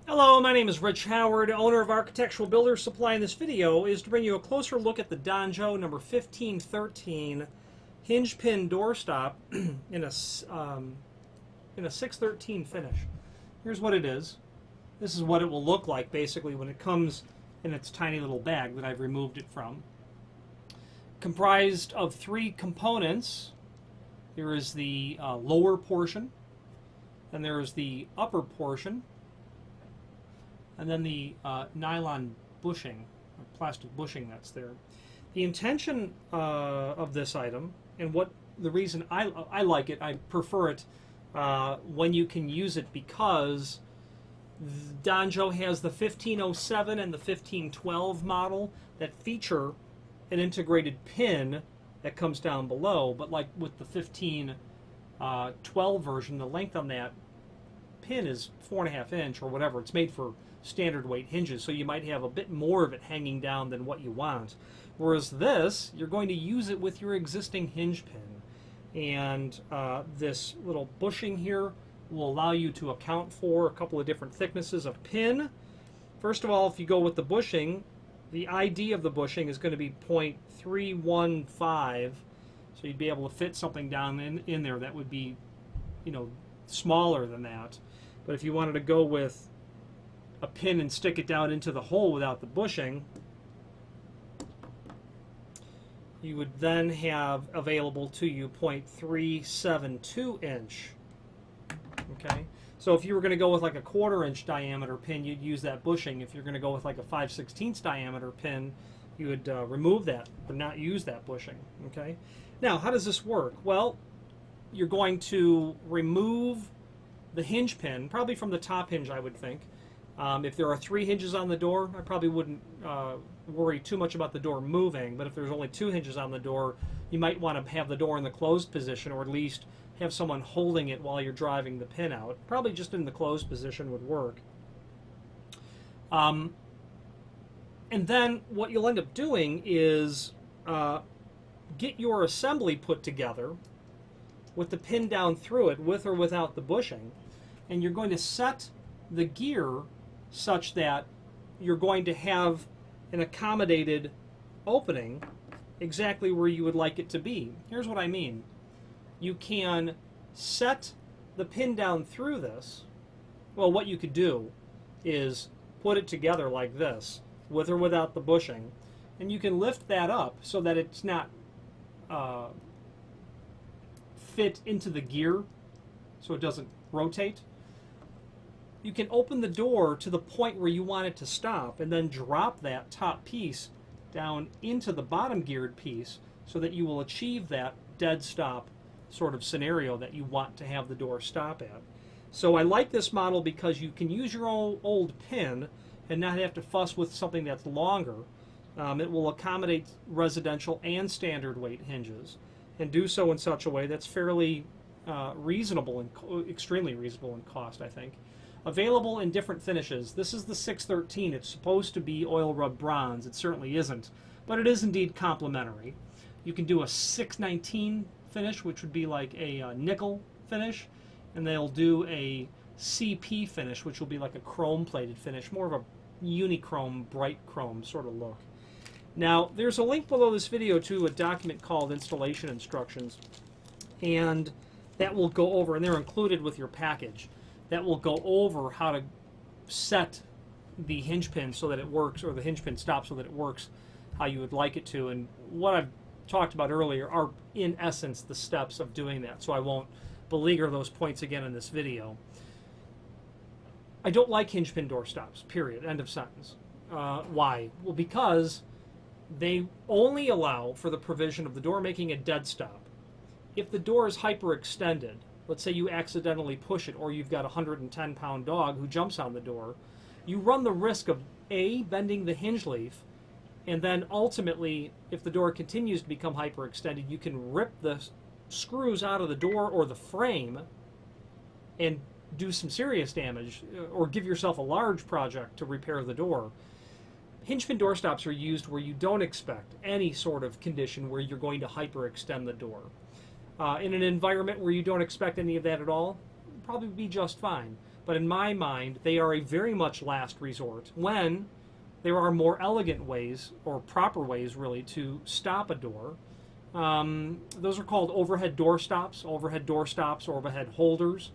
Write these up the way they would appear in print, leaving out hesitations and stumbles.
Hello, my name is Rich Howard, owner of Architectural Builders Supply, and this video is to bring you a closer look at the Donjo number 1513 hinge pin doorstop in a 613 finish. Here's what it is. This is what it will look like basically when it comes in its tiny little bag that I've removed it from. Comprised of three components. There is the lower portion, and there is the upper portion, and then the nylon bushing, or plastic bushing that's there. The intention of this item, and what the reason I like it, I prefer it when you can use it, because Donjo has the 1507 and the 1512 model that feature an integrated pin that comes down below, but like with the 1512 version, the length on that pin is 4.5 inch or whatever. It's made for standard weight hinges, so you might have a bit more of it hanging down than what you want. Whereas this, you're going to use it with your existing hinge pin. And this little bushing here will allow you to account for a couple of different thicknesses of pin. First of all, if you go with the bushing, the ID of the bushing is going to be 0.315, so you'd be able to fit something down in there that would be, you know, smaller than that. But if you wanted to go with a pin and stick it down into the hole without the bushing, you would then have available to you 0.372 inch. Okay, so if you were going to go with like a 1/4 inch diameter pin, you'd use that bushing. If you're going to go with like a 5/16 diameter pin, you would remove that, but not use that bushing. Okay, now how does this work? Well, you're going to remove the hinge pin, probably from the top hinge, I would think. If there are 3 hinges on the door, I probably wouldn't worry too much about the door moving, but if there's only 2 hinges on the door, you might want to have the door in the closed position, or at least have someone holding it while you're driving the pin out. Probably just in the closed position would work. And then what you'll end up doing is get your assembly put together with the pin down through it, with or without the bushing, and you're going to set the gear such that you're going to have an accommodated opening exactly where you would like it to be. Here's what I mean. You can set the pin down through this. Well, what you could do is put it together like this, with or without the bushing, and you can lift that up so that it's not fit into the gear, so it doesn't rotate. You can open the door to the point where you want it to stop, and then drop that top piece down into the bottom geared piece so that you will achieve that dead stop sort of scenario that you want to have the door stop at. So I like this model because you can use your old pin and not have to fuss with something that's longer. It will accommodate residential and standard weight hinges, and do so in such a way that's fairly reasonable and extremely reasonable in cost, I think. Available in different finishes. This is the 613. It's supposed to be oil rub bronze. It certainly isn't, but it is indeed complementary. You can do a 619 finish, which would be like a nickel finish, and they'll do a CP finish, which will be like a chrome plated finish, more of a unichrome, bright chrome sort of look. Now, there's a link below this video to a document called Installation Instructions, and that will go over, and they're included with your package, that will go over how to set the hinge pin so that it works, or the hinge pin stop so that it works how you would like it to. And what I've talked about earlier are, in essence, the steps of doing that, so I won't beleaguer those points again in this video. I don't like hinge pin door stops, period, end of sentence. Why? Well, because they only allow for the provision of the door making a dead stop. If the door is hyperextended, let's say you accidentally push it, or you've got a 110-pound dog who jumps on the door, you run the risk of A, bending the hinge leaf, and then ultimately, if the door continues to become hyperextended, you can rip the screws out of the door or the frame and do some serious damage, or give yourself a large project to repair the door. Hinge pin door stops are used where you don't expect any sort of condition where you're going to hyperextend the door. In an environment where you don't expect any of that at all, it'll probably be just fine. but in my mind, they are a very much last resort when there are more elegant ways, or proper ways really, to stop a door. Those are called overhead door stops, or overhead holders.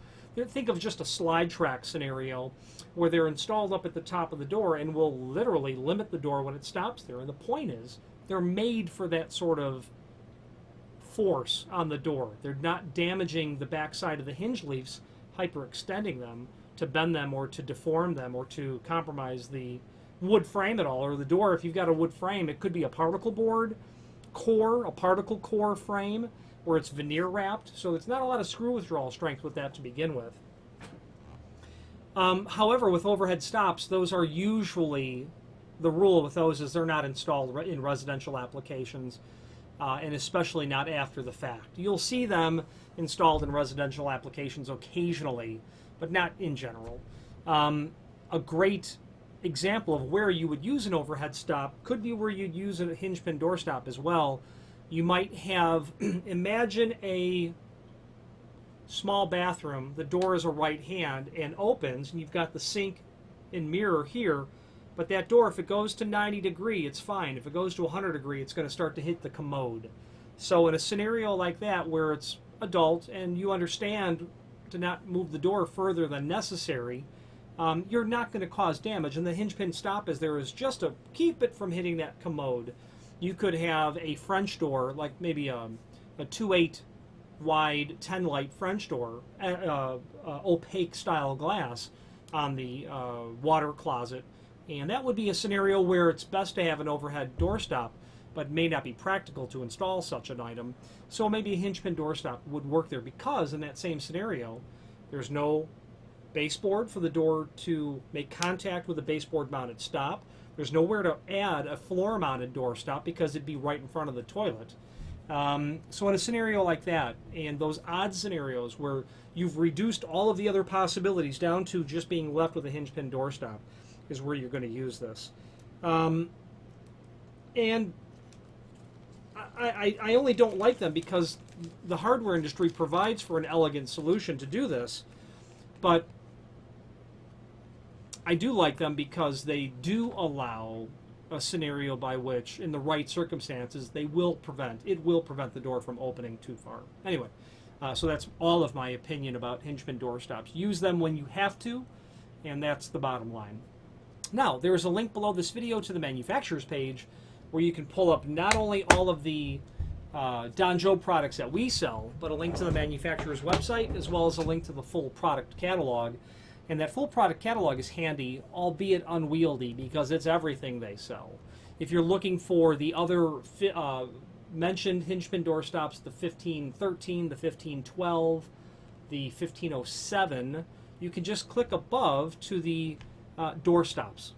Think of just a slide track scenario where they're installed up at the top of the door and will literally limit the door when it stops there. And the point is, they're made for that sort of force on the door. They're not damaging the backside of the hinge leaves, hyperextending them to bend them or to deform them or to compromise the wood frame at all, or the door. If you've got a wood frame, it could be a particle board core, a particle core frame, where it's veneer wrapped, so it's not a lot of screw withdrawal strength with that to begin with. However, with overhead stops, those are usually, the rule with those is they're not installed in residential applications, and especially not after the fact. You'll see them installed in residential applications occasionally, but not in general. A great example of where you would use an overhead stop could be where you'd use a hinge pin door stop as well. You might have, imagine a small bathroom, the door is a right hand and opens, and you've got the sink and mirror here, but that door, if it goes to 90 degree, it's fine. If it goes to 100 degree, it's going to start to hit the commode. So in a scenario like that where it's adult and you understand to not move the door further than necessary, you're not going to cause damage, and the hinge pin stop is there is just to keep it from hitting that commode. You could have a French door, like maybe a 2/8 wide 10 light French door, opaque style glass on the water closet, and that would be a scenario where it's best to have an overhead door stop, but may not be practical to install such an item. So maybe a hinge pin door stop would work there, because in that same scenario, there's no baseboard for the door to make contact with a baseboard mounted stop. There's nowhere to add a floor mounted door stop because it'd be right in front of the toilet. So in a scenario like that, and those odd scenarios where you've reduced all of the other possibilities down to just being left with a hinge pin door stop, is where you're going to use this. And I only don't like them because the hardware industry provides for an elegant solution to do this, but I do like them because they do allow a scenario by which, in the right circumstances, it will prevent the door from opening too far. Anyway, so that's all of my opinion about hinge pin door stops. Use them when you have to, and that's the bottom line. Now, there's a link below this video to the manufacturer's page where you can pull up not only all of the Danjo products that we sell, but a link to the manufacturer's website, as well as a link to the full product catalog. And that full product catalog is handy, albeit unwieldy, because it's everything they sell. If you're looking for the other mentioned hinge pin door stops, the 1513, the 1512, the 1507, you can just click above to the door stops,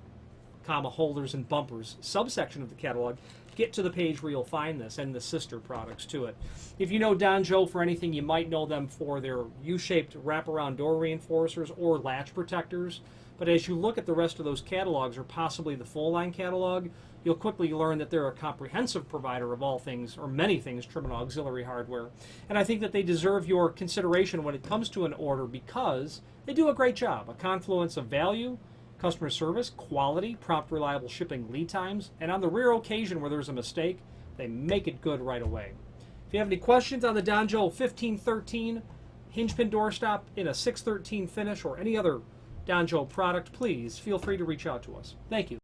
comma, holders and bumpers subsection of the catalog. Get to the page where you'll find this and the sister products to it. If you know Danjo for anything, you might know them for their U-shaped wraparound door reinforcers or latch protectors. But as you look at the rest of those catalogs, or possibly the full line catalog, you'll quickly learn that they're a comprehensive provider of all things, or many things, trim and auxiliary hardware. And I think that they deserve your consideration when it comes to an order, because they do a great job. A confluence of value, customer service, quality, prompt, reliable shipping, lead times, and on the rare occasion where there's a mistake, they make it good right away. If you have any questions on the Danjo 1513 hinge pin door stop in a 613 finish or any other Danjo product, please feel free to reach out to us. Thank you.